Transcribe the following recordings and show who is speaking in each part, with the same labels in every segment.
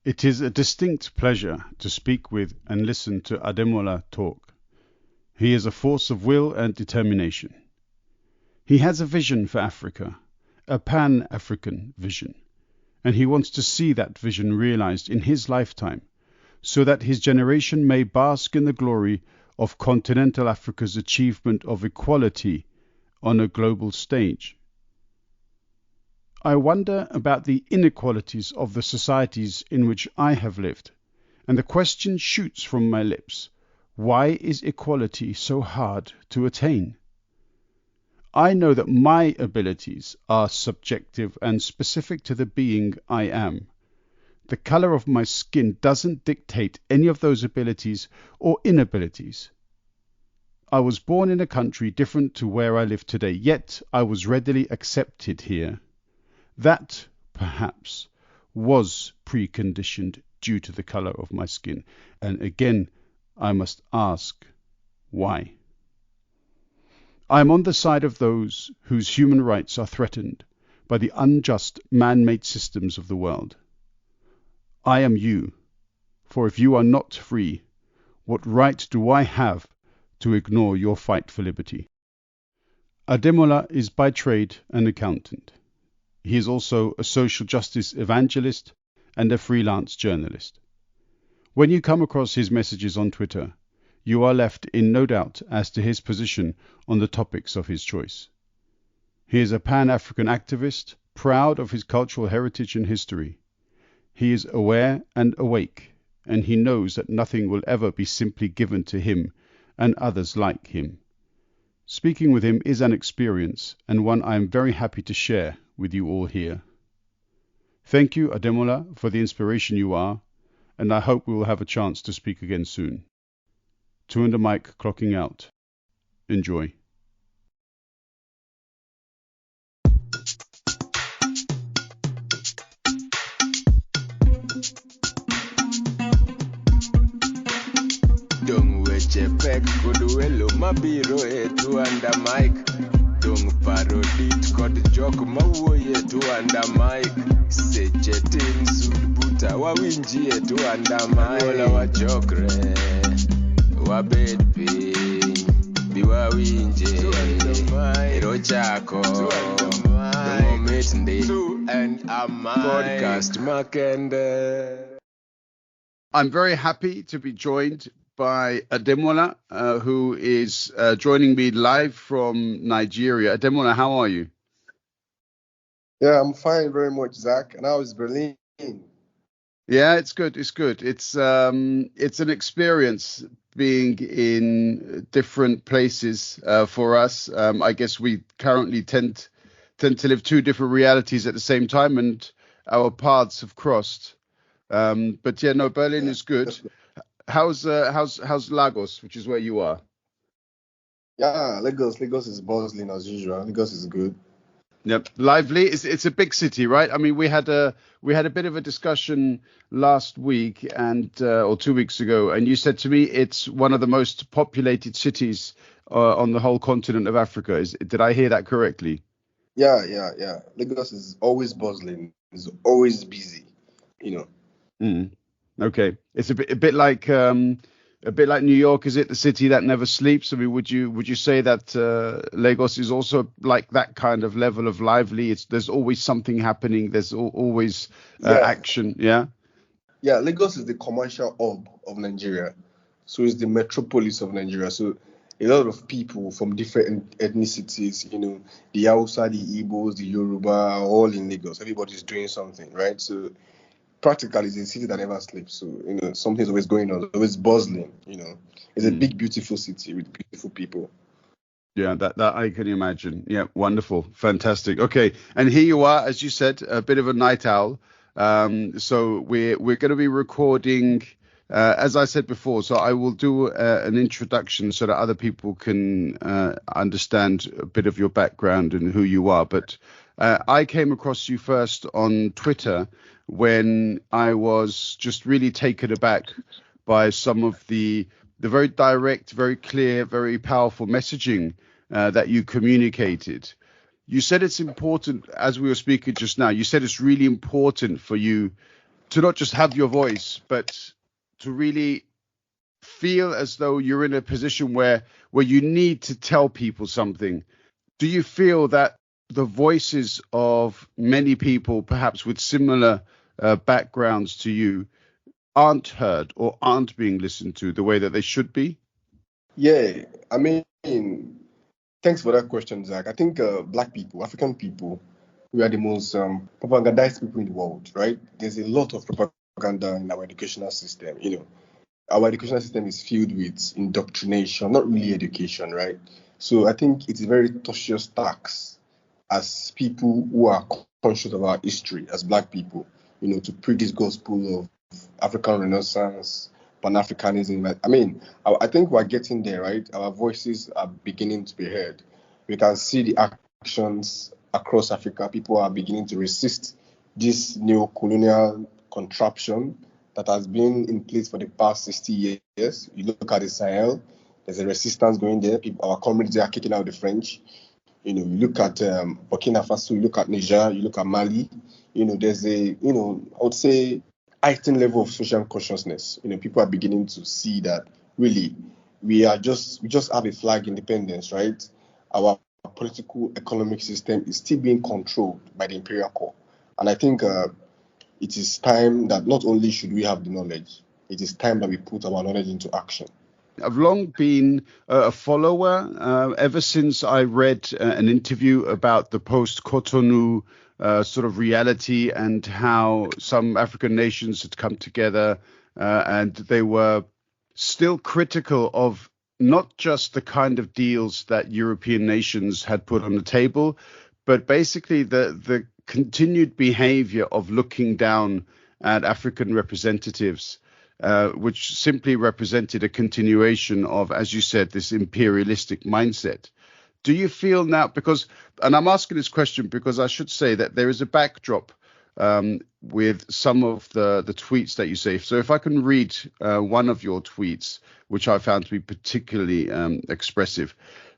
Speaker 1: It is a distinct pleasure to speak with and listen to Adémola talk. He is a force of will and determination. He has a vision for Africa, a Pan-African vision, and he wants to see that vision realized in his lifetime, so that his generation may bask in the glory of continental Africa's achievement of equality on a global stage. I wonder about the inequalities of the societies in which I have lived, and the question shoots from my lips: why is equality so hard to attain? I know that my abilities are subjective and specific to the being I am. The color of my skin doesn't dictate any of those abilities or inabilities. I was born in a country different to where I live today, yet I was readily accepted here. That, perhaps, was preconditioned due to the color of my skin. And again, I must ask, why? I am on the side of those whose human rights are threatened by the unjust man-made systems of the world. I am you, for if you are not free, what right do I have to ignore your fight for liberty? Adémola is by trade an accountant. He is also a social justice evangelist and a freelance journalist. When you come across his messages on Twitter, you are left in no doubt as to his position on the topics of his choice. He is a Pan-African activist, proud of his cultural heritage and history. He is aware and awake, and he knows that nothing will ever be simply given to him and others like him. Speaking with him is an experience, and one I am very happy to share with you all here. Thank you, Adémola, for the inspiration you are, and I hope we will have a chance to speak again soon. 200 mic clocking out. Enjoy.
Speaker 2: Don't weche pek kuduelo mabiro etu under mic. Don't parodit kod jok mawuoye etu under mic. Seche tin sud buta wawinji etu under mic. Ola wachokre wabed piny biwawinje ero chako momit ndi and a podcast makende.
Speaker 1: I'm very happy to be joined by Adémola, who is joining me live from Nigeria. Adémola, how are you?
Speaker 3: Yeah, I'm fine very much, Zach. And how is Berlin?
Speaker 1: Yeah, it's good. It's good. It's an experience being in different places for us. I guess we currently tend to live two different realities at the same time, and our paths have crossed. But yeah, no, Berlin is good. How's Lagos, which is where you are?
Speaker 3: Yeah, Lagos is bustling as usual. Lagos is good.
Speaker 1: Yep, lively. It's a big city, right? I mean, we had a bit of a discussion last week or 2 weeks ago, and you said to me it's one of the most populated cities on the whole continent of Africa. Did I hear that correctly?
Speaker 3: Yeah. Lagos is always bustling. It's always busy, you know.
Speaker 1: Mm. Okay, it's a bit like New York, is it? The city that never sleeps. I mean, would you say that Lagos is also like that kind of level of lively? There's always something happening. There's always action. Yeah.
Speaker 3: Yeah, Lagos is the commercial hub of Nigeria, so it's the metropolis of Nigeria. So a lot of people from different ethnicities, you know, the Hausa, the Igbos, the Yoruba, are all in Lagos. Everybody's doing something, right? So practically it's a city that never sleeps. So, you know, something's always going on, always bustling, you know. It's a big, beautiful city with beautiful people.
Speaker 1: Yeah, that I can imagine. Yeah, wonderful. Fantastic. Okay. And here you are, as you said, a bit of a night owl. So we're going to be recording, as I said before, so I will do an introduction so that other people can understand a bit of your background and who you are. But I came across you first on Twitter when I was just really taken aback by some of the very direct, very clear, very powerful messaging that you communicated. You said it's important, as we were speaking just now, you said it's really important for you to not just have your voice, but to really feel as though you're in a position where you need to tell people something. Do you feel that the voices of many people, perhaps with similar backgrounds to you, aren't heard or aren't being listened to the way that they should be?
Speaker 3: Yeah, I mean, thanks for that question, Zach. I think Black people, African people, we are the most propagandized people in the world, right? There's a lot of propaganda in our educational system. Our educational system is filled with indoctrination, not really education, right? So I think it's a very tortuous task as people who are conscious of our history as Black people, to preach this gospel of African Renaissance, Pan-Africanism. I mean, I think we're getting there, right? Our voices are beginning to be heard. We can see the actions across Africa. People are beginning to resist this neo-colonial contraption that has been in place for the past 60 years. You look at the Sahel, there's a resistance going there. Our comrades are kicking out the French. You look at Burkina Faso, you look at Niger, you look at Mali. There's I would say, heightened level of social consciousness. People are beginning to see that really we just have a flag independence, right? Our political economic system is still being controlled by the imperial core, and I think it is time that not only should we have the knowledge, it is time that we put our knowledge into action.
Speaker 1: I've long been a follower ever since I read an interview about the post-Cotonou sort of reality and how some African nations had come together and they were still critical of not just the kind of deals that European nations had put on the table, but basically the continued behavior of looking down at African representatives. Which simply represented a continuation of, as you said, this imperialistic mindset. Do you feel now, and I'm asking this question because I should say that there is a backdrop with some of the tweets that you say. So if I can read one of your tweets, which I found to be particularly expressive.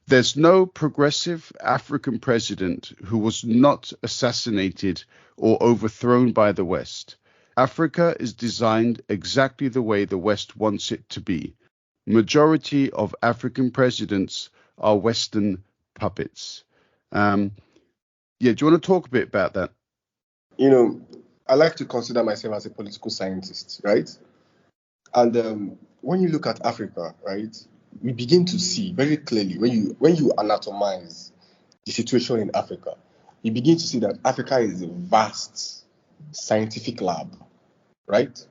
Speaker 1: There's no progressive African president who was not assassinated or overthrown by the West. Africa is designed exactly the way the West wants it to be. Majority of African presidents are Western puppets. Do you want to talk a bit about that?
Speaker 3: I like to consider myself as a political scientist, right? And when you look at Africa, right, we begin to see very clearly when you anatomize the situation in Africa, you begin to see that Africa is a vast scientific lab, right?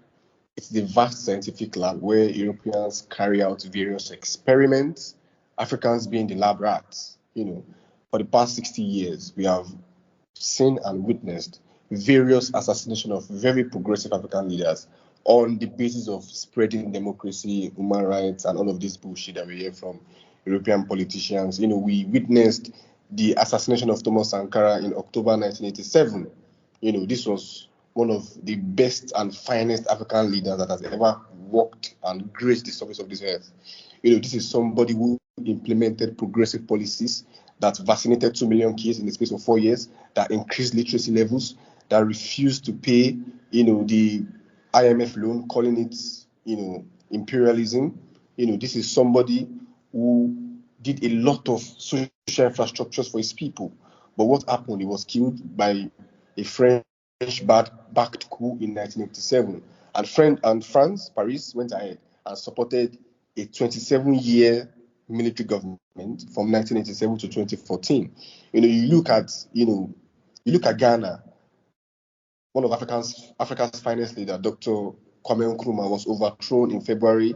Speaker 3: It's the vast scientific lab where Europeans carry out various experiments, Africans being the lab rats. For the past 60 years, we have seen and witnessed various assassination of very progressive African leaders on the basis of spreading democracy, human rights, and all of this bullshit that we hear from European politicians. We witnessed the assassination of Thomas Sankara in October 1987. This was one of the best and finest African leaders that has ever walked and graced the surface of this earth. This is somebody who implemented progressive policies that vaccinated 2 million kids in the space of 4 years, that increased literacy levels, that refused to pay, the IMF loan, calling it, imperialism. This is somebody who did a lot of social infrastructures for his people. But what happened? He was killed by a French-backed coup in 1987. And France, Paris, went ahead and supported a 27-year military government from 1987 to 2014. You look at Ghana. One of Africa's finest leader, Dr. Kwame Nkrumah, was overthrown in February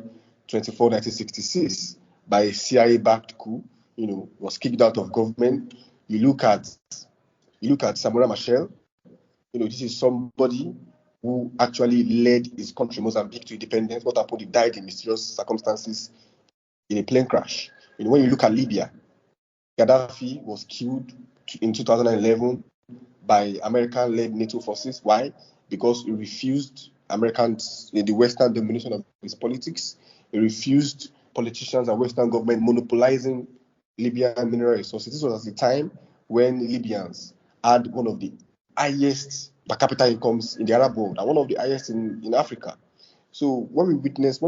Speaker 3: 24, 1966 by a CIA-backed coup. Was kicked out of government. You look at Samora Machel. This is somebody who actually led his country, Mozambique, to independence. What happened? He died in mysterious circumstances in a plane crash. When you look at Libya, Gaddafi was killed in 2011 by American-led NATO forces. Why? Because he refused the Western domination of his politics. He refused politicians and Western government monopolizing Libyan mineral resources. This was at the time when Libyans had one of the highest per capita incomes in the Arab world and one of the highest in Africa. So when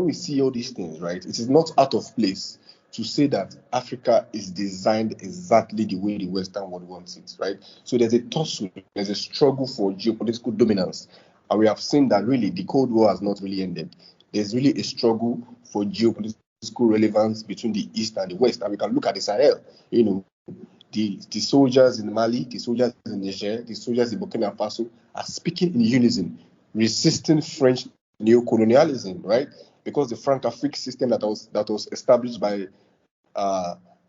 Speaker 3: we see all these things, right, it is not out of place to say that Africa is designed exactly the way the Western world wants it, right? So there's a tussle, there's a struggle for geopolitical dominance. And we have seen that really the Cold War has not really ended. There's really a struggle for geopolitical relevance between the East and the West. And we can look at the Sahel, the soldiers in Mali, the soldiers in Niger, the soldiers in Burkina Faso are speaking in unison, resisting French neocolonialism, right? Because the Franc-Afrique system that was established by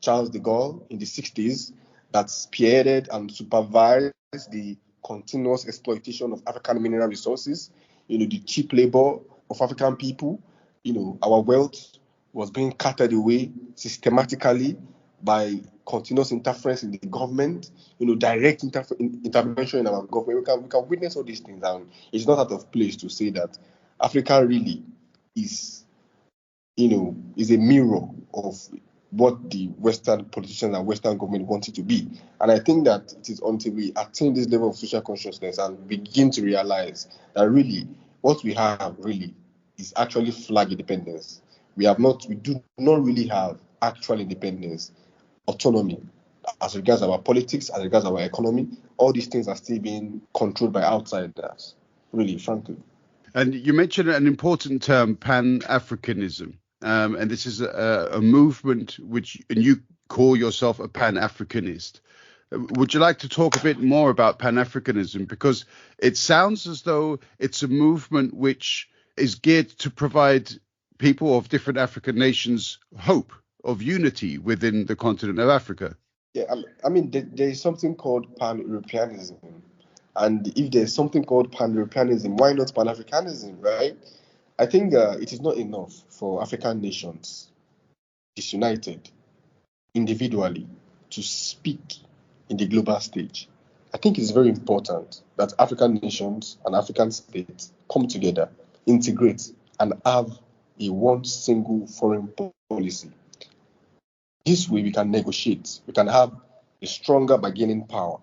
Speaker 3: Charles de Gaulle in the 60s, that spearheaded and supervised the continuous exploitation of African mineral resources, the cheap labor of African people, our wealth was being carted away systematically by continuous interference in the government, direct intervention in our government. We can witness all these things, and it's not out of place to say that Africa really is, is a mirror of what the Western politicians and Western government want it to be. And I think that it is until we attain this level of social consciousness and begin to realize that really what we have really is actually flag independence. We do not really have actual independence, autonomy, as regards our politics, as regards our economy. All these things are still being controlled by outsiders, really, frankly.
Speaker 1: And you mentioned an important term, Pan-Africanism. And this is a movement and you call yourself a Pan-Africanist. Would you like to talk a bit more about Pan-Africanism? Because it sounds as though it's a movement which is geared to provide people of different African nations hope of unity within the continent of Africa.
Speaker 3: Yeah, there is something called Pan-Europeanism. And if there's something called Pan-Europeanism, why not Pan-Africanism, right? I think it is not enough for African nations, disunited, individually, to speak in the global stage. I think it's very important that African nations and African states come together, integrate, and have a one single foreign policy. This way we can negotiate, we can have a stronger bargaining power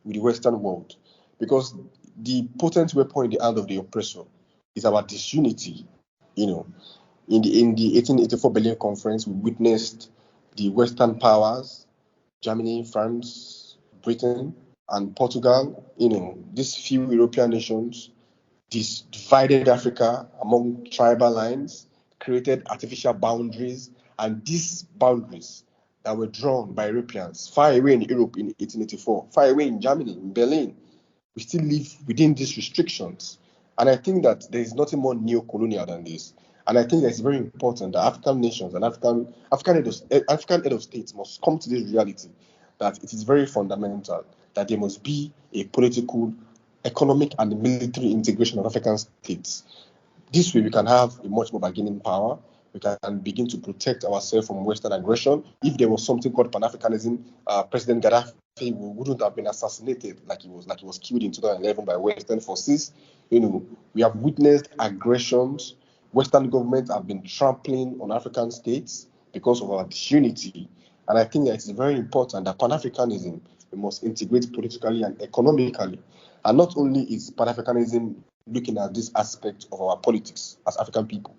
Speaker 3: with the Western world, because the potent weapon in the hand of the oppressor is our disunity. In the 1884 Berlin Conference, we witnessed the Western powers, Germany, France, Britain, and Portugal, these few European nations, divided Africa among tribal lines, created artificial boundaries, and these boundaries that were drawn by Europeans far away in Europe in 1884, far away in Germany, in Berlin, we still live within these restrictions. And I think that there is nothing more neo-colonial than this. And I think that it's very important that African nations and African head of states must come to this reality that it is very fundamental that there must be a political, economic, and military integration of African states. This way, we can have a much more bargaining power. We can begin to protect ourselves from Western aggression. If there was something called Pan-Africanism, President Gaddafi wouldn't have been assassinated like he was killed in 2011 by Western forces. We have witnessed aggressions. Western governments have been trampling on African states because of our disunity. And I think that it's very important that Pan-Africanism, we must integrate politically and economically. And not only is Pan-Africanism looking at this aspect of our politics as African people,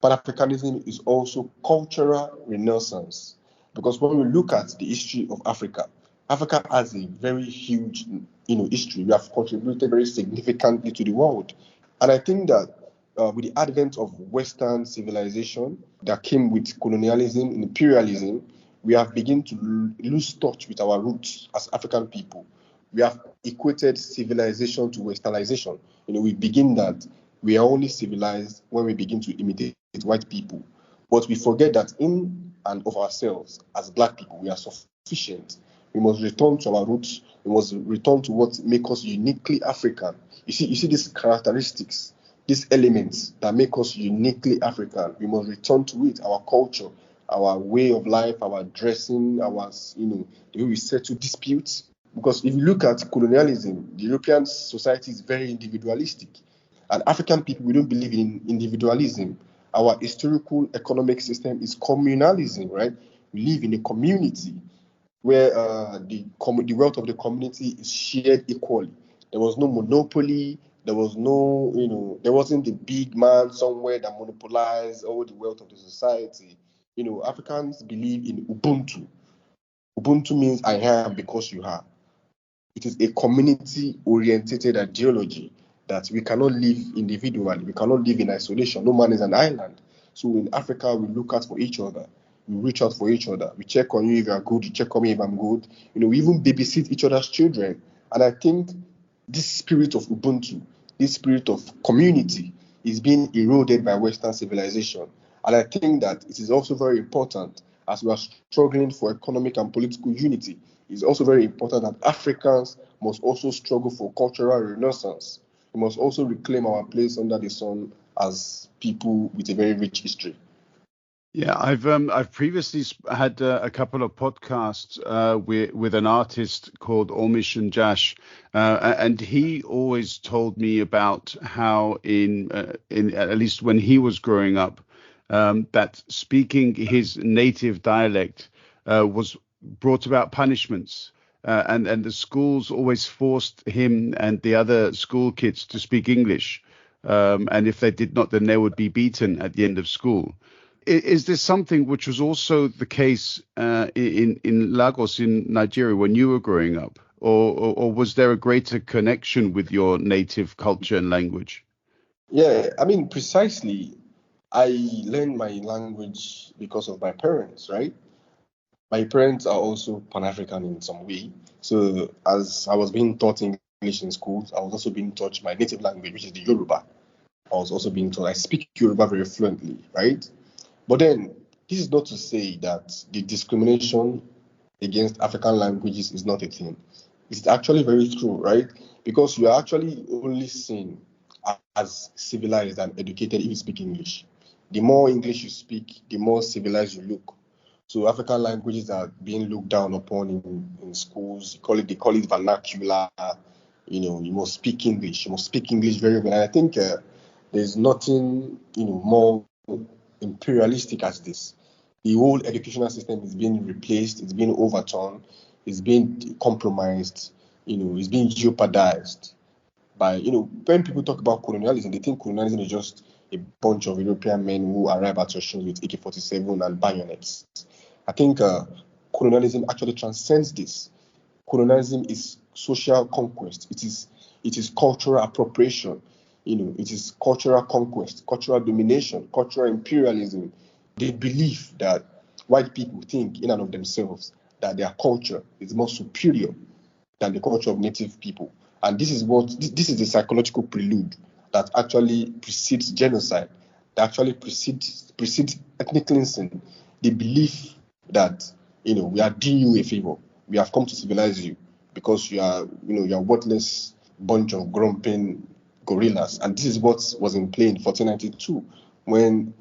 Speaker 3: Pan-Africanism is also cultural renaissance. Because when we look at the history of Africa, Africa has a very huge, history. We have contributed very significantly to the world. And I think that with the advent of Western civilization that came with colonialism, imperialism, we have begun to lose touch with our roots as African people. We have equated civilization to westernization. We begin that we are only civilized when we begin to imitate white people. But we forget that in and of ourselves, as Black people, we are sufficient. We must return to our roots. We must return to what makes us uniquely African. You see these characteristics, these elements that make us uniquely African. We must return to it, our culture, our way of life, our dressing, the way we settle disputes. Because if you look at colonialism, the European society is very individualistic. And African people, we don't believe in individualism. Our historical economic system is communalism, right? We live in a community where the wealth of the community is shared equally. There was no monopoly. There was no, there wasn't the big man somewhere that monopolized all the wealth of the society. Africans believe in Ubuntu. Ubuntu means I am because you are. It is a community-oriented ideology that we cannot live individually. We cannot live in isolation. No man is an island. So in Africa, we look out for each other. We reach out for each other. We check on you if you are good. You check on me if I'm good. We even babysit each other's children. And I think this spirit of Ubuntu, this spirit of community is being eroded by Western civilization. And I think that it is also very important as we are struggling for economic and political unity. It's also very important that Africans must also struggle for cultural renaissance. We must also reclaim our place under the sun as people with a very rich history.
Speaker 1: Yeah, I've previously had a couple of podcasts with an artist called Ormish and Jash, and he always told me about how in at least when he was growing up, that speaking his native dialect was brought about punishments. And the schools always forced him and the other school kids to speak English. And if they did not, then they would be beaten at the end of school. Is this something which was also the case in Lagos, in Nigeria, when you were growing up? Or was there a greater connection with your native culture and language?
Speaker 3: Yeah, I mean, precisely. I learned my language because of my parents, right? My parents are also Pan-African in some way. So as I was being taught English in schools, I was also being taught my native language, which is the Yoruba. I was also being taught I speak Yoruba very fluently, right? But then this is not to say that the discrimination against African languages is not a thing. It's actually very true, right? Because you are actually only seen as civilized and educated if you speak English. The more English you speak, the more civilized you look. So African languages are being looked down upon in schools. They call it vernacular. You must speak English. You must speak English very well. And I think there's nothing, more imperialistic as this. The whole educational system is being replaced. It's being overturned. It's being compromised. It's being jeopardized by, when people talk about colonialism, they think colonialism is just a bunch of European men who arrive at your shores with AK-47 and bayonets. I think colonialism actually transcends this. Colonialism is social conquest. It is cultural appropriation. It is cultural conquest, cultural domination, cultural imperialism. They believe that white people think in and of themselves that their culture is more superior than the culture of native people. And this is the psychological prelude that actually precedes genocide, that actually precedes ethnic cleansing. The belief that we are doing you a favor. We have come to civilize you because you're worthless bunch of grumping gorillas. And this is what was in play in 1492 when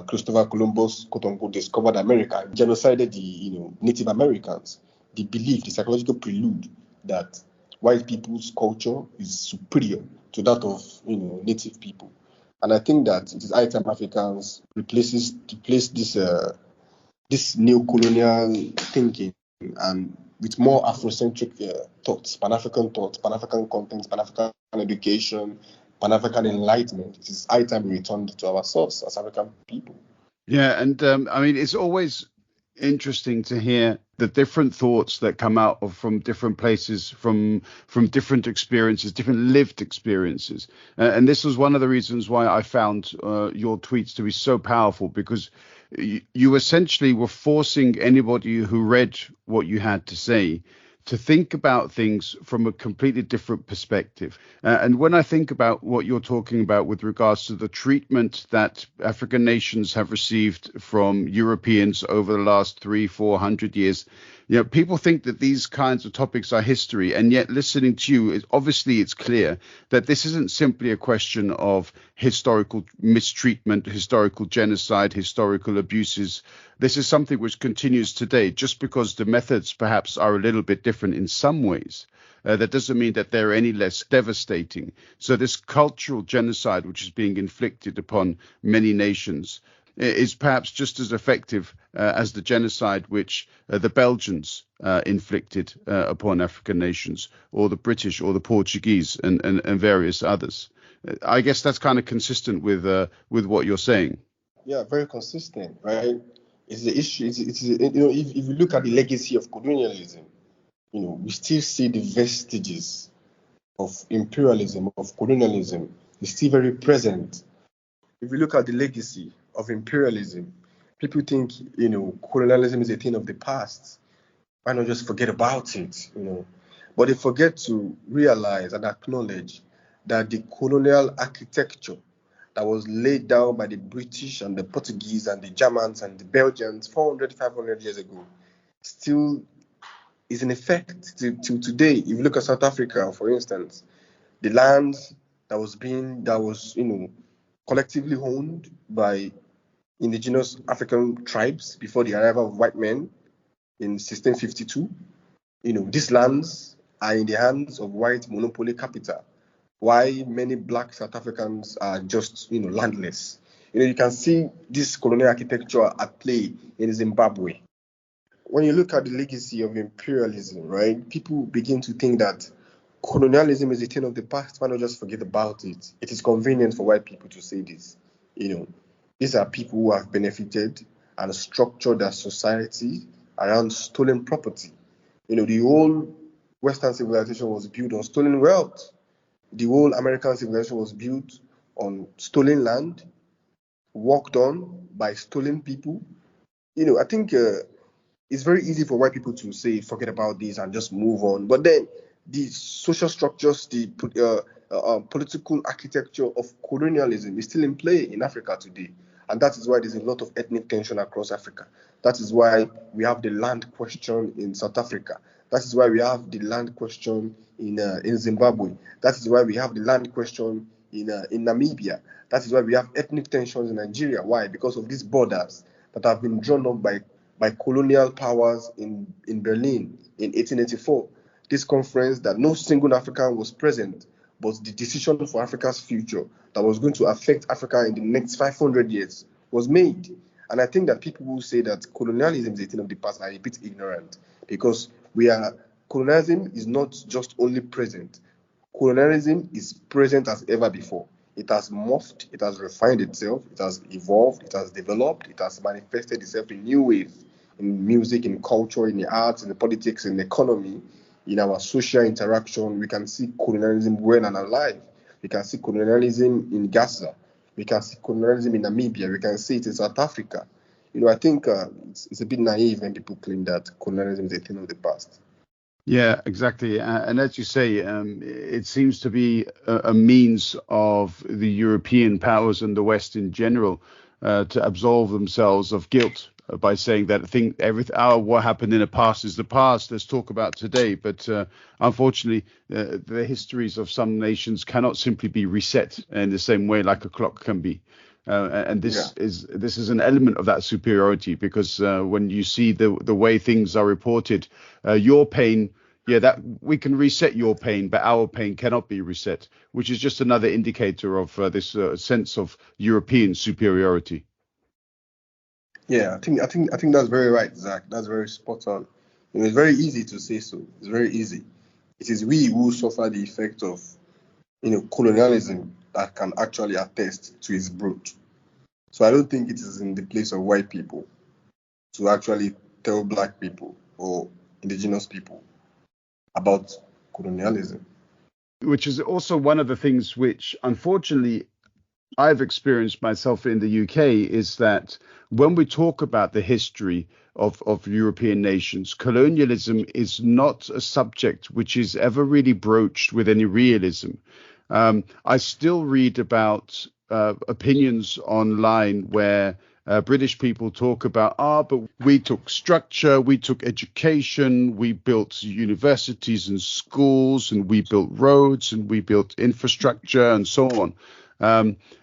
Speaker 3: Christopher Columbus, quote unquote, discovered America, genocided the Native Americans. The belief, the psychological prelude that white people's culture is superior to that of native people. And I think that it is high time Africans replace this neo-colonial thinking and with more Afrocentric thoughts, Pan-African content, Pan-African education, Pan-African enlightenment. It is high time we return to our source as African people.
Speaker 1: Yeah, and I mean, it's always interesting to hear the different thoughts that come out from different places, from different experiences, different lived experiences. And this was one of the reasons why I found your tweets to be so powerful, because you essentially were forcing anybody who read what you had to say to think about things from a completely different perspective. And when I think about what you're talking about with regards to the treatment that African nations have received from Europeans over the last 300-400 years, people think that these kinds of topics are history. And yet listening to you, obviously it's clear that this isn't simply a question of historical mistreatment, historical genocide, historical abuses. This is something which continues today. Just because the methods perhaps are a little bit different in some ways, that doesn't mean that they're any less devastating. So this cultural genocide, which is being inflicted upon many nations, is perhaps just as effective as the genocide which the Belgians inflicted upon African nations, or the British, or the Portuguese, and various others. I guess that's kind of consistent with what you're saying.
Speaker 3: Yeah, very consistent, right? It's the issue. If you look at the legacy of colonialism, we still see the vestiges of imperialism, of colonialism. It's still very present. If you look at the legacy of imperialism, people think, colonialism is a thing of the past. Why not just forget about it, But they forget to realize and acknowledge that the colonial architecture that was laid down by the British and the Portuguese and the Germans and the Belgians 400, 500 years ago still is in effect till today. If you look at South Africa, for instance, the land that was collectively owned by indigenous African tribes before the arrival of white men in 1652, these lands are in the hands of white monopoly capital. Why many black South Africans are just, landless. You can see this colonial architecture at play in Zimbabwe. When you look at the legacy of imperialism, right, people begin to think that colonialism is a thing of the past. Why not just forget about it? It is convenient for white people to say this. These are people who have benefited and structured their society around stolen property. The whole Western civilization was built on stolen wealth. The whole American civilization was built on stolen land, worked on by stolen people. I think it's very easy for white people to say, forget about this and just move on. But then the social structures, the political architecture of colonialism is still in play in Africa today. And that is why there's a lot of ethnic tension across Africa. That is why we have the land question in South Africa. That is why we have the land question in Zimbabwe. That is why we have the land question in Namibia. That is why we have ethnic tensions in Nigeria. Why? Because of these borders that have been drawn up by colonial powers in Berlin in 1884. This conference that no single African was present, but the decision for Africa's future that was going to affect Africa in the next 500 years was made. And I think that people who say that colonialism is a thing of the past are a bit ignorant, because colonialism is not just only present. Colonialism is present as ever before. It has morphed, it has refined itself, it has evolved, it has developed, it has manifested itself in new ways, in music, in culture, in the arts, in the politics, in the economy, in our social interaction. We can see colonialism well and alive. We can see colonialism in Gaza. We can see colonialism in Namibia. We can see it in South Africa. I think it's a bit naive when people claim that colonialism is a thing of the past.
Speaker 1: Yeah, exactly. And as you say, it seems to be a means of the European powers and the West in general to absolve themselves of guilt by saying that what happened in the past is the past. Let's talk about today. But unfortunately, the histories of some nations cannot simply be reset in the same way like a clock can be. And this is an element of that superiority, because when you see the way things are reported, your pain, that we can reset your pain, but our pain cannot be reset, which is just another indicator of this sense of European superiority.
Speaker 3: Yeah, I think that's very right, Zach. That's very spot on. It's very easy to say so. It's very easy. It is we who suffer the effect of colonialism that can actually attest to its brunt. So I don't think it is in the place of white people to actually tell black people or indigenous people about colonialism.
Speaker 1: Which is also one of the things which, unfortunately, I've experienced myself in the UK, is that when we talk about the history of European nations, colonialism is not a subject which is ever really broached with any realism. I still read about opinions online where British people talk about, but we took structure, we took education, we built universities and schools, and we built roads, and we built infrastructure, and so on.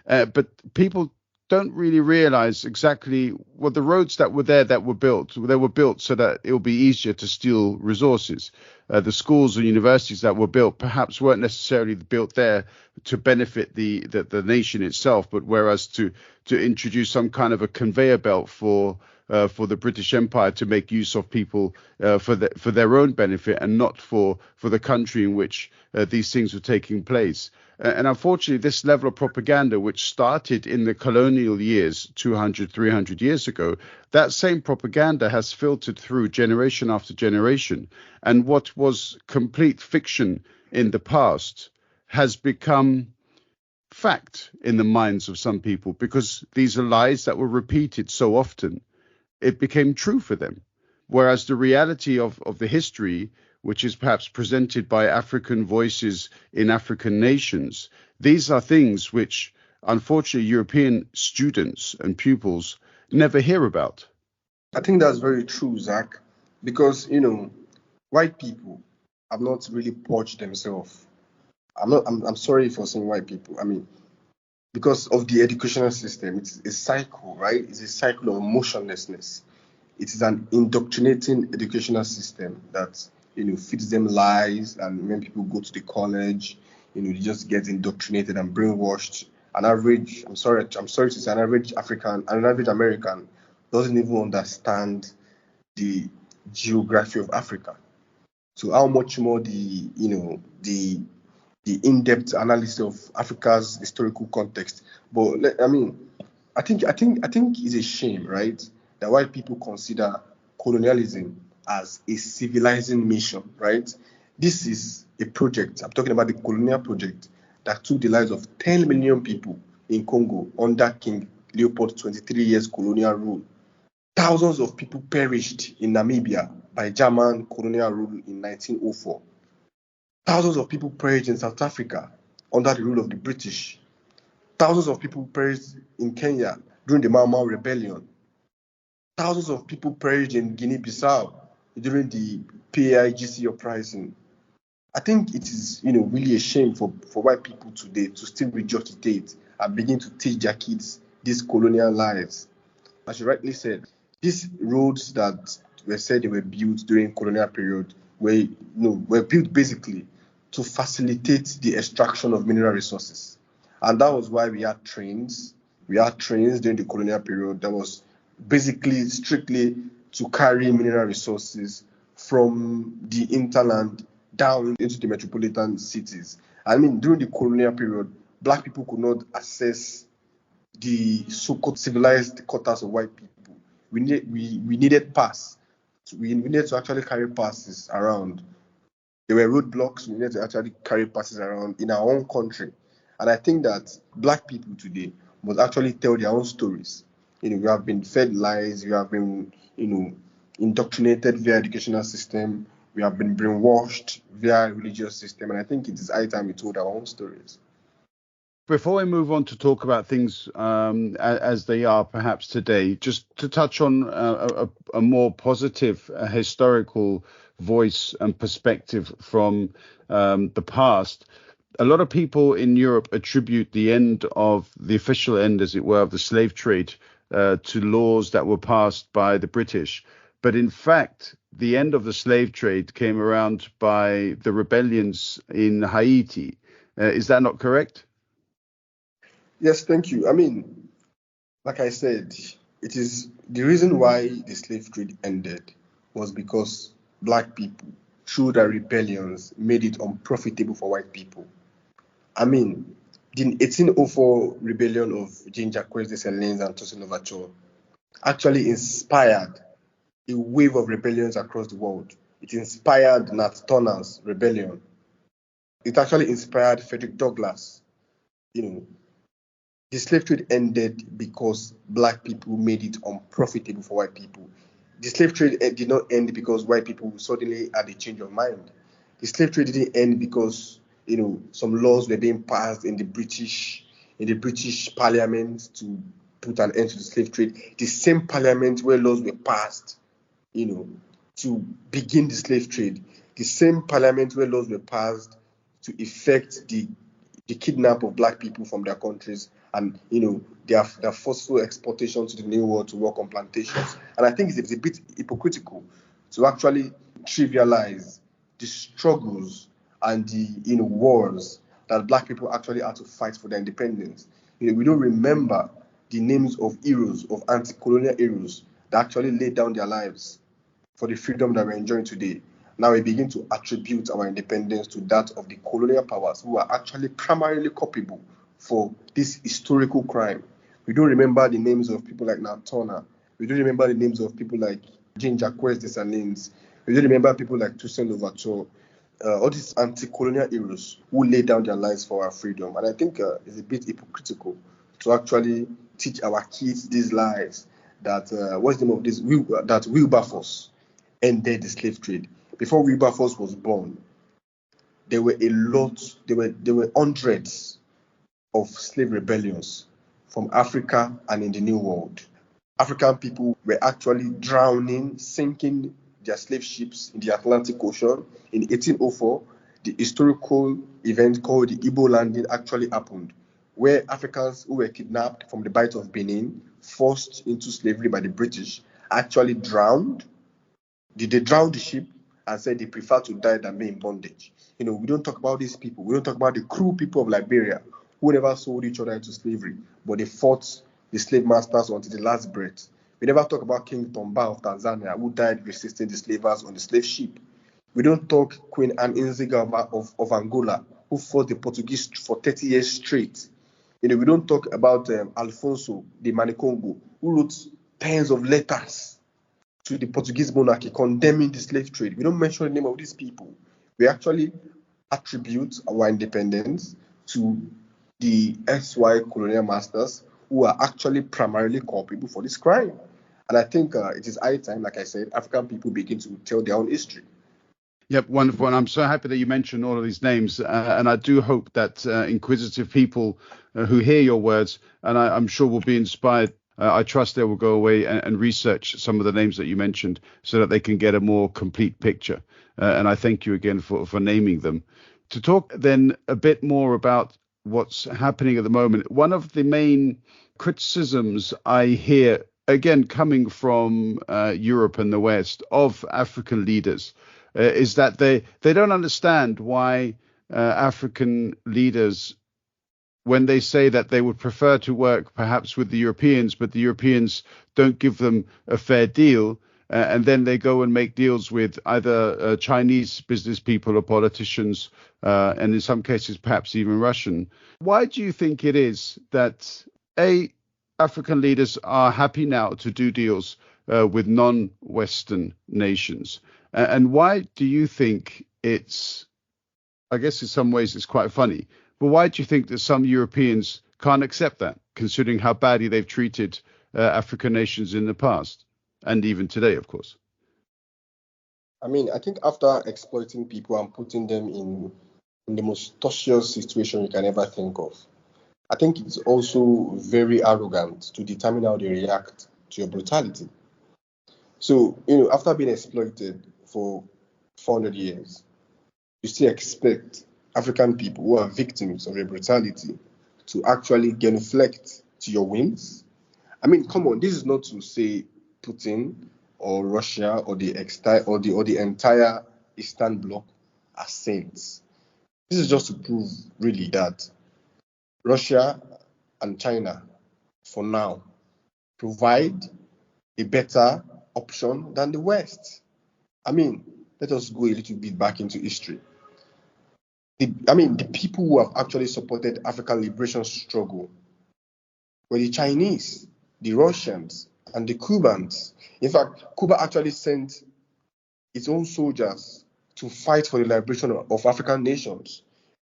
Speaker 1: But people don't really realize exactly what the roads that were there that were built. They were built so that it will be easier to steal resources. The schools and universities that were built perhaps weren't necessarily built there to benefit the nation itself, but whereas to introduce some kind of a conveyor belt for the British Empire to make use of people for their own benefit and not for the country in which these things were taking place. And unfortunately, this level of propaganda, which started in the colonial years 200, 300 years ago, that same propaganda has filtered through generation after generation. And what was complete fiction in the past has become fact in the minds of some people, because these are lies that were repeated so often, it became true for them. Whereas the reality of the history, which is perhaps presented by African voices in African nations, these are things which, unfortunately, European students and pupils never hear about.
Speaker 3: I think that's very true, Zach, because, white people have not really purged themselves. I'm sorry for saying white people. I mean, because of the educational system, it's a cycle, right? It's a cycle of motionlessness. It is an indoctrinating educational system that, feeds them lies. And when people go to the college, they just get indoctrinated and brainwashed. I'm sorry to say, an average American doesn't even understand the geography of Africa. So how much more the in-depth analysis of Africa's historical context. But I think it's a shame, right, that white people consider colonialism as a civilizing mission, right? This is a project. I'm talking about the colonial project that took the lives of 10 million people in Congo under King Leopold's 23 years colonial rule. Thousands of people perished in Namibia by German colonial rule in 1904. Thousands of people perished in South Africa under the rule of the British. Thousands of people perished in Kenya during the Mau Mau Rebellion. Thousands of people perished in Guinea-Bissau during the PAIGC uprising. I think it is, really a shame for white people today to still regurgitate and begin to teach their kids these colonial lies. As you rightly said, these roads that were said they were built during colonial period were built basically to facilitate the extraction of mineral resources. And that was why we had trains. We had trains during the colonial period that was basically strictly to carry mineral resources from the hinterland down into the metropolitan cities. I mean, during the colonial period, black people could not access the so-called civilized quarters of white people. We needed pass. We needed to actually carry passes around. There were roadblocks. We needed to actually carry passes around in our own country. And I think that black people today must actually tell their own stories. We have been fed lies. We have been, indoctrinated via educational system. We have been brainwashed via religious system. And I think it is high time we told our own stories.
Speaker 1: Before we move on to talk about things as they are perhaps today, just to touch on a more positive historical voice and perspective from the past. A lot of people in Europe attribute the end of the official end, as it were, of the slave trade to laws that were passed by the British. But in fact, the end of the slave trade came around by the rebellions in Haiti. Is that not correct?
Speaker 3: Yes, thank you. I mean, like I said, it is the reason why the slave trade ended was because black people, through their rebellions, made it unprofitable for white people. I mean, the 1804 rebellion of Jean-Jacques Dessalines and Tosin Louverture actually inspired a wave of rebellions across the world. It inspired Nat Turner's rebellion. It actually inspired Frederick Douglass. The slave trade ended because black people made it unprofitable for white people. The slave trade did not end because white people suddenly had a change of mind. The slave trade didn't end because some laws were being passed in the British Parliament to put an end to the slave trade. The same Parliament where laws were passed, to begin the slave trade. The same Parliament where laws were passed to effect the kidnap of black people from their countries and their forceful exportation to the New World to work on plantations. And I think it's a bit hypocritical to actually trivialize the struggles and the wars that Black people actually had to fight for their independence. We don't remember the names of heroes, of anti-colonial heroes that actually laid down their lives for the freedom that we're enjoying today. Now we begin to attribute our independence to that of the colonial powers who are actually primarily culpable for this historical crime. We don't remember the names of people like Nat Turner. We don't remember the names of people like Jean-Jacques Dessalines. We don't remember people like Toussaint Louverture. All these anti-colonial heroes who laid down their lives for our freedom. And I think it's a bit hypocritical to actually teach our kids these lies that, what's the name of this? That Wilberforce ended the slave trade. Before Wilberforce was born, there were hundreds of slave rebellions from Africa and in the New World. African people were actually drowning, sinking their slave ships in the Atlantic Ocean. In 1804, the historical event called the Igbo landing actually happened, where Africans who were kidnapped from the Bight of Benin, forced into slavery by the British, actually drowned. They drowned the ship and said they prefer to die than be in bondage. We don't talk about these people. We don't talk about the cruel people of Liberia who never sold each other into slavery, but they fought the slave masters until the last breath. We never talk about King Tomba of Tanzania, who died resisting the slavers on the slave ship. We don't talk Queen Anne Nzinga of Angola, who fought the Portuguese for 30 years straight. We don't talk about Alfonso de Manicongo, who wrote tens of letters to the Portuguese monarchy condemning the slave trade. We don't mention the name of these people. We actually attribute our independence to the SY colonial masters who are actually primarily culpable for this crime. And I think it is high time, like I said, African people begin to tell their own history.
Speaker 1: Yep, wonderful. And I'm so happy that you mentioned all of these names. And I do hope that inquisitive people who hear your words, and I'm sure will be inspired, I trust they will go away and research some of the names that you mentioned so that they can get a more complete picture. And I thank you again for naming them. To talk then a bit more about what's happening at the moment, one of the main criticisms I hear, again, coming from Europe and the West, of African leaders is that they don't understand why African leaders, when they say that they would prefer to work perhaps with the Europeans, but the Europeans don't give them a fair deal, and then they go and make deals with either Chinese business people or politicians, and in some cases perhaps even Russian. Why do you think it is that African leaders are happy now to do deals with non-Western nations? And why do you think it's, I guess in some ways it's quite funny, but why do you think that some Europeans can't accept that, considering how badly they've treated African nations in the past, and even today, of course?
Speaker 3: I mean, I think after exploiting people and putting them in the most tortuous situation you can ever think of, I think it's also very arrogant to determine how they react to your brutality. So, after being exploited for 400 years, you still expect African people who are victims of your brutality to actually genuflect to your whims? I mean, come on, this is not to say Putin or Russia or the entire Eastern Bloc are saints. This is just to prove really that Russia and China, for now, provide a better option than the West. I mean, let us go a little bit back into history. The people who have actually supported African liberation struggle were the Chinese, the Russians, and the Cubans. In fact, Cuba actually sent its own soldiers to fight for the liberation of African nations.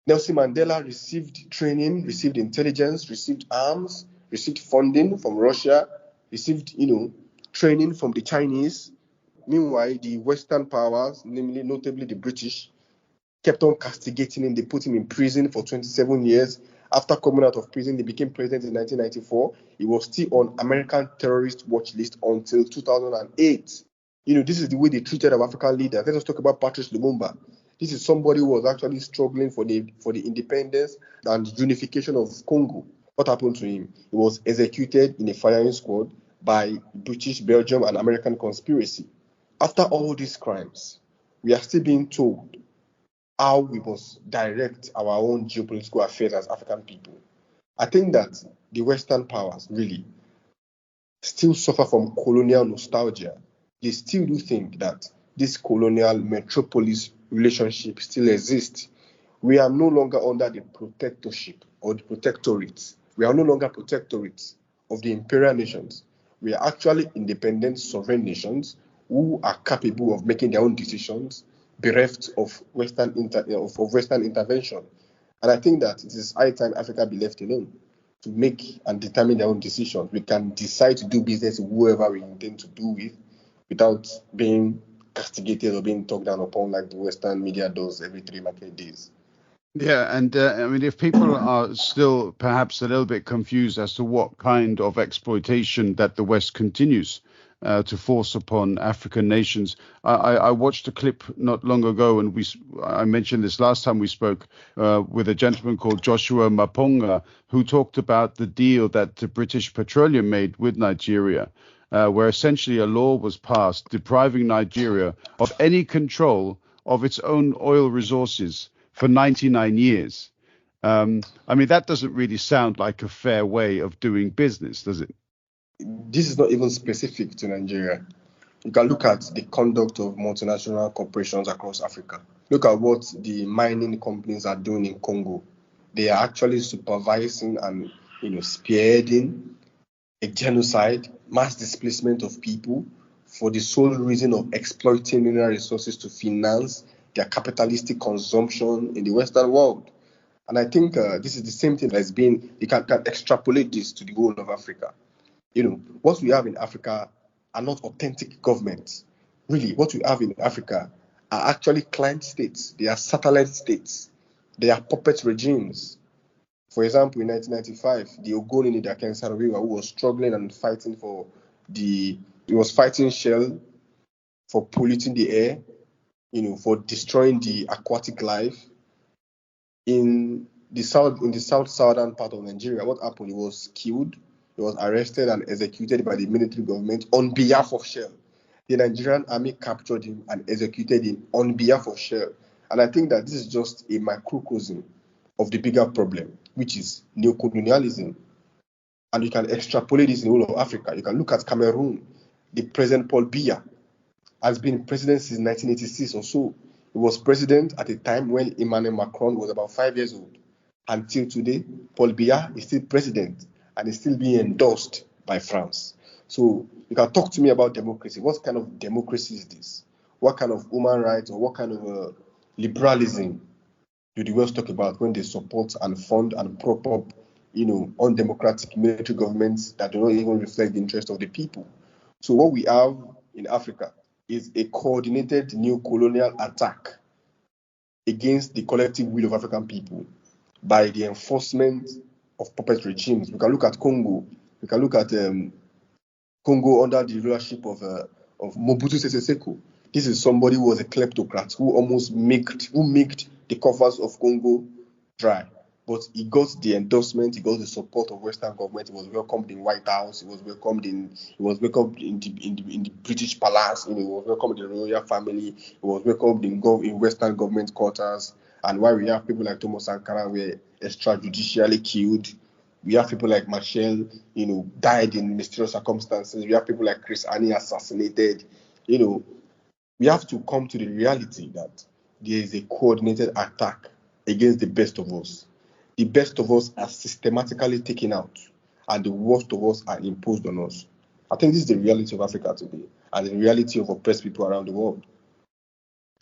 Speaker 3: Nelson Mandela received training, received intelligence, received arms, received funding from Russia, received, training from the Chinese. Meanwhile, the Western powers, notably the British, kept on castigating him. They put him in prison for 27 years. After coming out of prison, he became president in 1994. He was still on American terrorist watch list until 2008. This is the way they treated our African leaders. Let us talk about Patrice Lumumba. This is somebody who was actually struggling for the independence and unification of Congo. What happened to him? He was executed in a firing squad by British, Belgium, and American conspiracy. After all these crimes, we are still being told how we must direct our own geopolitical affairs as African people. I think that the Western powers really still suffer from colonial nostalgia. They still do think that this colonial metropolis relationship still exists. We are no longer under the protectorship or the protectorate. We are no longer protectorates of the imperial nations. We are actually independent, sovereign nations who are capable of making their own decisions, bereft of Western intervention. And I think that it is high time Africa be left alone to make and determine their own decisions. We can decide to do business with whoever we intend to do with without being castigated or being talked down upon like the Western media does every 3 market days.
Speaker 1: Yeah, and I mean, if people are still perhaps a little bit confused as to what kind of exploitation that the West continues to force upon African nations, I watched a clip not long ago, and I mentioned this last time we spoke with a gentleman called Joshua Maponga, who talked about the deal that the British Petroleum made with Nigeria, where essentially a law was passed depriving Nigeria of any control of its own oil resources for 99 years. I mean, that doesn't really sound like a fair way of doing business, does it?
Speaker 3: This is not even specific to Nigeria. You can look at the conduct of multinational corporations across Africa. Look at what the mining companies are doing in Congo. They are actually supervising and spearheading a genocide, mass displacement of people for the sole reason of exploiting mineral resources to finance their capitalistic consumption in the Western world. And I think this is the same thing that's being, you can extrapolate this to the whole of Africa. What we have in Africa are not authentic governments. Really, what we have in Africa are actually client states. They are satellite states. They are puppet regimes. For example, in 1995, the Ogoni Nidaken Sarawiwa, who was struggling and fighting he was fighting Shell for polluting the air, for destroying the aquatic life. In the southern part of Nigeria, what happened? He was killed. He was arrested and executed by the military government on behalf of Shell. The Nigerian army captured him and executed him on behalf of Shell. And I think that this is just a microcosm of the bigger problem, which is neocolonialism. And you can extrapolate this in all of Africa. You can look at Cameroon. The President Paul Biya has been president since 1986 or so. He was president at a time when Emmanuel Macron was about 5 years old. Until today, Paul Biya is still president and is still being endorsed by France. So you can talk to me about democracy. What kind of democracy is this? What kind of human rights or what kind of liberalism do the West talk about when they support and fund and prop up, undemocratic military governments that do not even reflect the interest of the people? So what we have in Africa is a coordinated new colonial attack against the collective will of African people by the enforcement of puppet regimes. We can look at Congo. We can look at Congo under the rulership of Mobutu Sese Seko. This is somebody who was a kleptocrat who milked the coffers of Congo dry. But he got the endorsement, he got the support of Western government. He was welcomed in White House. He was welcomed in the British Palace. He was welcomed in the royal family. He was welcomed in Western government quarters. And while we have people like Thomas Sankara were extrajudicially killed, we have people like Machel, died in mysterious circumstances. We have people like Chris Ani assassinated. We have to come to the reality that there is a coordinated attack against the best of us. The best of us are systematically taken out, and the worst of us are imposed on us. I think this is the reality of Africa today, and the reality of oppressed people around the world.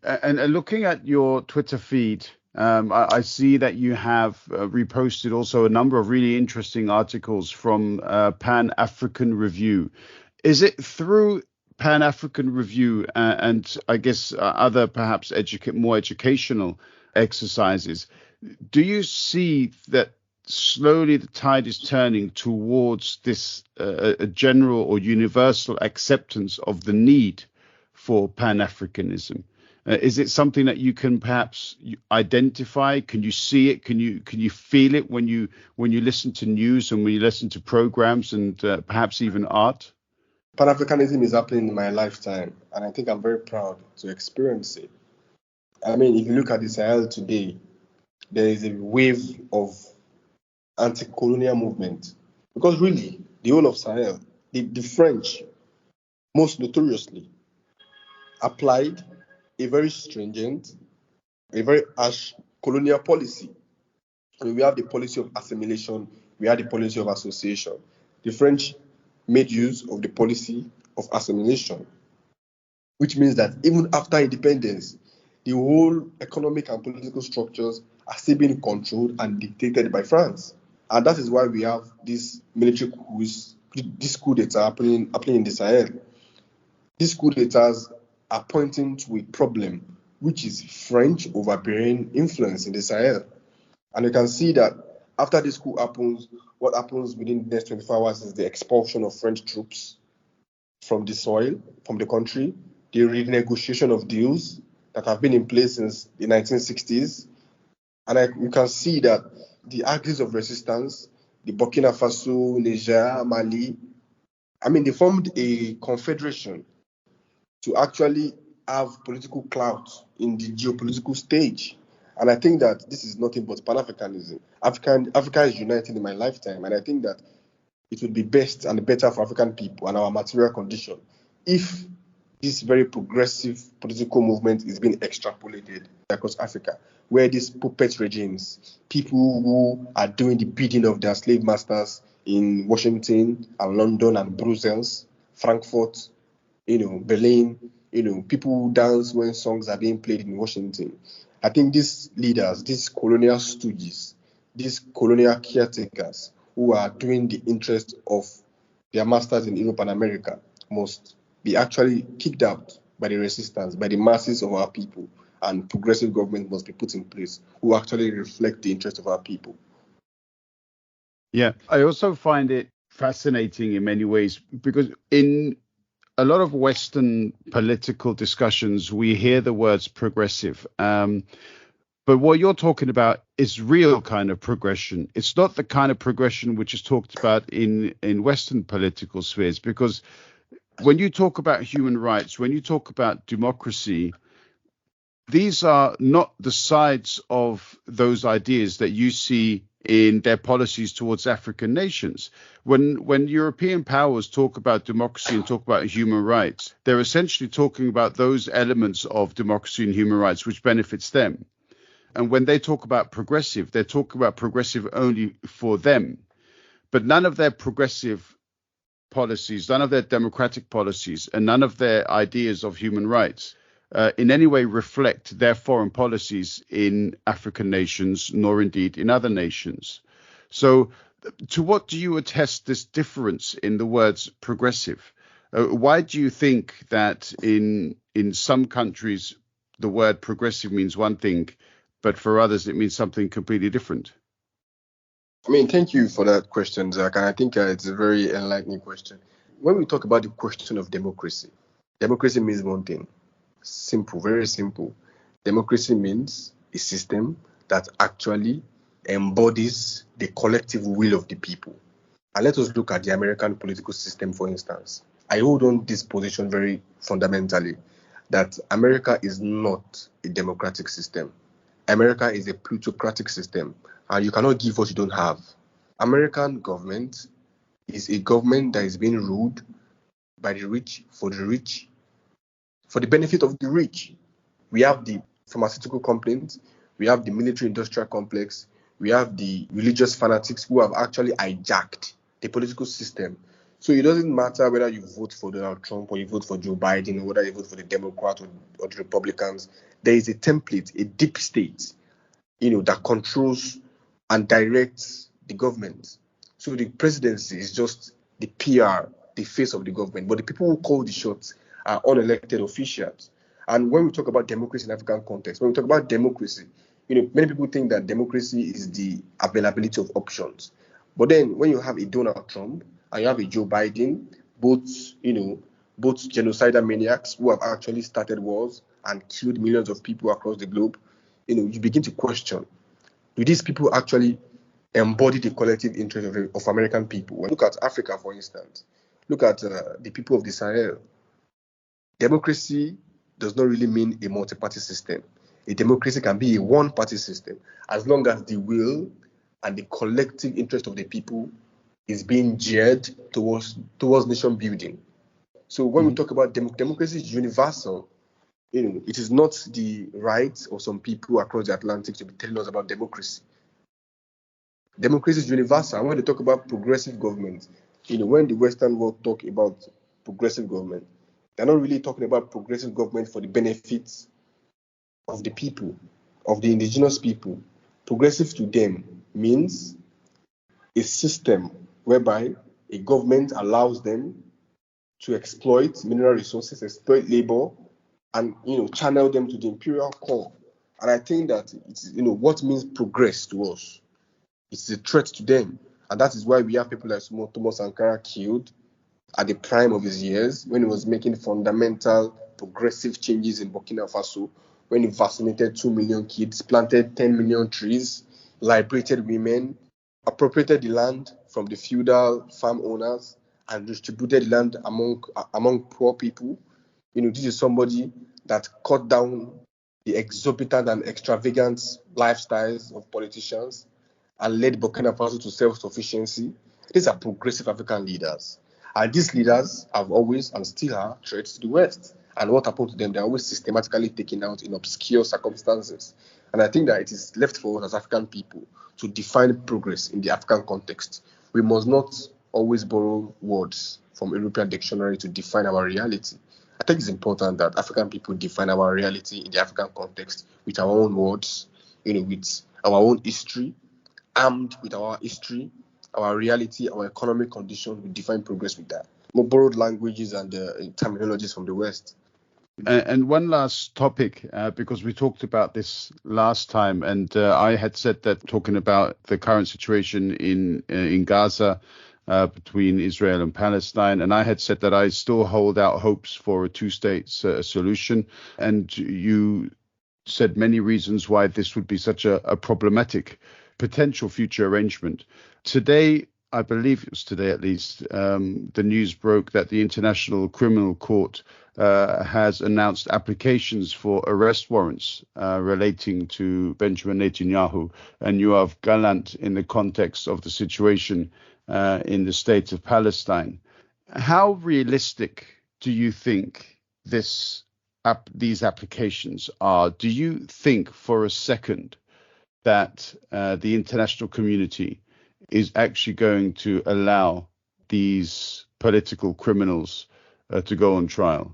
Speaker 1: And looking at your Twitter feed, I see that you have reposted also a number of really interesting articles from Pan-African Review. Is it through Pan-African Review and I guess other perhaps more educational exercises, do you see that slowly the tide is turning towards this a general or universal acceptance of the need for Pan-Africanism? Is it something that you can perhaps identify? Can you see it? Can you feel it when you listen to news and when you listen to programs and perhaps even art?
Speaker 3: Pan-Africanism is happening in my lifetime, and I think I'm very proud to experience it. I mean, if you look at the Sahel today, there is a wave of anti-colonial movement. Because really, the whole of Sahel, the French, most notoriously, applied a very stringent, a very harsh colonial policy. I mean, we have the policy of assimilation, we have the policy of association. The French made use of the policy of assimilation, which means that even after independence, the whole economic and political structures are still being controlled and dictated by France. And that is why we have these military coups, this coup d'etat happening in the Sahel. These coup d'etats are pointing to a problem, which is French overbearing influence in the Sahel. And you can see that after this coup happens, what happens within the next 24 hours is the expulsion of French troops from the soil, from the country, the renegotiation of deals that have been in place since the 1960s. And you can see that the axis of resistance, the Burkina Faso, Niger, Mali, I mean, they formed a confederation to actually have political clout in the geopolitical stage. And I think that this is nothing but Pan-Africanism. Africa is united in my lifetime, and I think that it would be best and better for African people and our material condition if this very progressive political movement is being extrapolated across Africa, where these puppet regimes, people who are doing the bidding of their slave masters in Washington and London and Brussels, Frankfurt, Berlin, people who dance when songs are being played in Washington. I think these leaders, these colonial stooges, these colonial caretakers who are doing the interest of their masters in Europe and America must be actually kicked out by the resistance, by the masses of our people, and progressive government must be put in place who actually reflect the interest of our people.
Speaker 1: Yeah, I also find it fascinating in many ways because in a lot of Western political discussions, we hear the words progressive. But what you're talking about is real kind of progression. It's not the kind of progression which is talked about in Western political spheres, because when you talk about human rights, when you talk about democracy, these are not the sides of those ideas that you see in their policies towards African nations. When European powers talk about democracy and talk about human rights, they're essentially talking about those elements of democracy and human rights which benefits them. And when they talk about progressive, they're talking about progressive only for them. But none of their progressive policies, none of their democratic policies, and none of their ideas of human rights in any way reflect their foreign policies in African nations, nor indeed in other nations. So to what do you attest this difference in the words progressive? Why do you think that in some countries the word progressive means one thing, but for others it means something completely different?
Speaker 3: I mean, thank you for that question, Zach. And I think it's a very enlightening question. When we talk about the question of democracy means one thing. Simple, very simple. Democracy means a system that actually embodies the collective will of the people. And let us look at the American political system, for instance. I hold on this position very fundamentally, that America is not a democratic system. America is a plutocratic system, and you cannot give what you don't have. American government is a government that is being ruled by the rich, for the benefit of the rich. We have the pharmaceutical companies, we have the military-industrial complex, we have the religious fanatics who have actually hijacked the political system. So it doesn't matter whether you vote for Donald Trump or you vote for Joe Biden or whether you vote for the Democrats or the Republicans. There is a template, a deep state, that controls and directs the government. So the presidency is just the PR, the face of the government. But the people who call the shots are unelected officials. And when we talk about democracy in African context, when we talk about democracy, many people think that democracy is the availability of options. But then when you have a Donald Trump and you have a Joe Biden, both genocidal maniacs who have actually started wars and killed millions of people across the globe, you begin to question, do these people actually embody the collective interest of American people? When you look at Africa, for instance, look at the people of the Sahel. Democracy does not really mean a multi-party system. A democracy can be a one-party system as long as the will and the collective interest of the people is being geared towards nation building. So when we talk about democracy is universal. It is not the right of some people across the Atlantic to be telling us about democracy. Democracy is universal. And when they talk about progressive government, when the Western world talk about progressive government, they're not really talking about progressive government for the benefits of the people, of the indigenous people. Progressive to them means a system whereby a government allows them to exploit mineral resources, exploit labor, and channel them to the imperial core. And I think that it's what means progress to us. It's a threat to them, and that is why we have people like Thomas Sankara killed at the prime of his years when he was making fundamental progressive changes in Burkina Faso, when he vaccinated 2 million kids, planted 10 million trees, liberated women, appropriated the land from the feudal farm owners, and distributed land among poor people. This is somebody that cut down the exorbitant and extravagant lifestyles of politicians and led Burkina Faso to self-sufficiency. These are progressive African leaders. And these leaders have always and still are threats to the West. And what happened to them? They're always systematically taken out in obscure circumstances. And I think that it is left for us as African people to define progress in the African context. We must not always borrow words from European dictionary to define our reality. I think it's important that African people define our reality in the African context with our own words, with our own history, armed with our history, our reality, our economic condition. We define progress with that. More borrowed languages and terminologies from the West.
Speaker 1: And one last topic, because we talked about this last time, and I had said that talking about the current situation in Gaza between Israel and Palestine, and I had said that I still hold out hopes for a two-state solution, and you said many reasons why this would be such a problematic potential future arrangement. Today, I believe it was today at least, the news broke that the International Criminal Court has announced applications for arrest warrants relating to Benjamin Netanyahu and Yoav Gallant in the context of the situation in the state of Palestine. How realistic do you think these applications are? Do you think for a second that the international community is actually going to allow these political criminals to go on trial?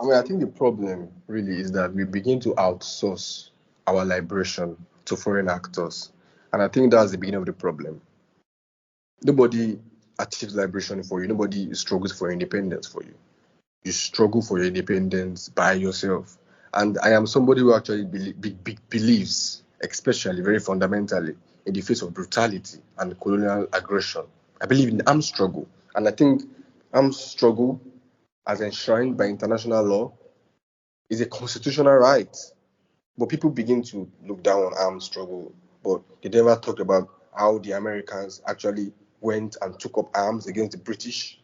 Speaker 3: I think the problem really is that we begin to outsource our liberation to foreign actors. And I think that's the beginning of the problem. Nobody achieves liberation for you. Nobody struggles for independence for you. You struggle for your independence by yourself. And I am somebody who actually believes, especially very fundamentally, in the face of brutality and colonial aggression. I believe in armed struggle. And I think armed struggle, as enshrined by international law, is a constitutional right. But people begin to look down on armed struggle. But they never talked about how the Americans actually went and took up arms against the British.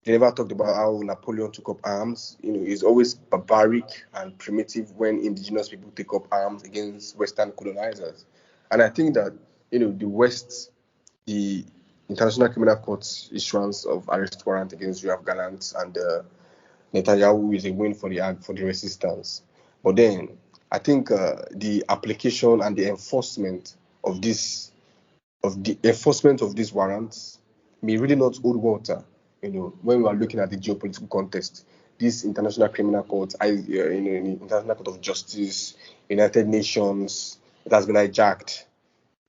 Speaker 3: They never talked about how Napoleon took up arms. It's always barbaric and primitive when indigenous people take up arms against Western colonizers. And I think that, the West, the International Criminal Court's issuance of arrest warrant against Yoav Gallant and Netanyahu is a win for the resistance. But then I think the application and the enforcement of these warrants may really not hold water. When we are looking at the geopolitical context, this International Criminal Court, International Court of Justice, United Nations, it has been hijacked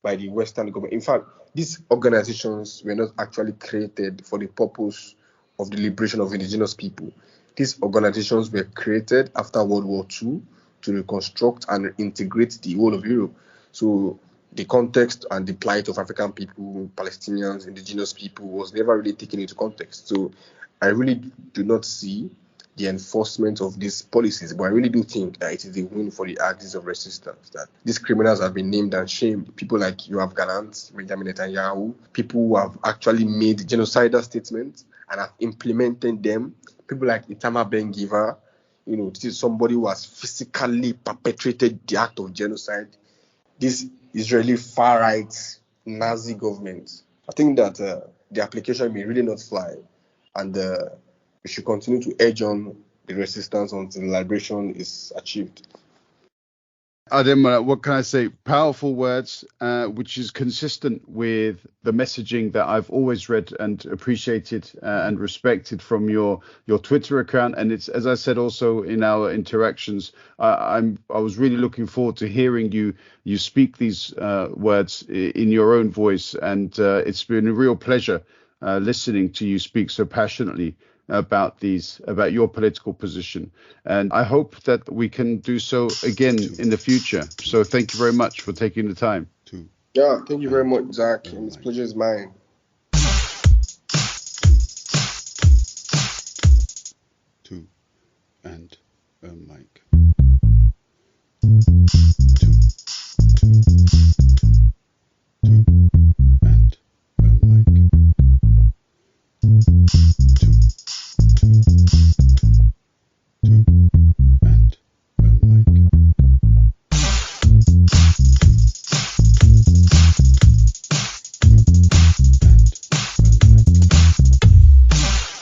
Speaker 3: by the Western government. In fact, these organizations were not actually created for the purpose of the liberation of indigenous people. These organizations were created after World War II to reconstruct and integrate the whole of Europe. So the context and the plight of African people, Palestinians, indigenous people was never really taken into context. So I really do not see the enforcement of these policies. But I really do think that it is a win for the axis of resistance, that these criminals have been named and shamed. People like Yoav Gallant, Benjamin Netanyahu, people who have actually made genocidal statements and have implemented them. People like Itamar Ben-Gvir, this is somebody who has physically perpetrated the act of genocide. This Israeli far-right Nazi government. I think that the application may really not fly, and we should continue to edge on the resistance until liberation is achieved.
Speaker 1: Adémola, what can I say? Powerful words, which is consistent with the messaging that I've always read and appreciated and respected from your Twitter account. And it's, as I said, also in our interactions, I was really looking forward to hearing you speak these words in your own voice. And it's been a real pleasure listening to you speak so passionately about your political position, and I hope that we can do so again in the future. So thank you very much for taking the time.
Speaker 3: Yeah, thank you very much, Zach, and this pleasure is mine.
Speaker 1: And Mike.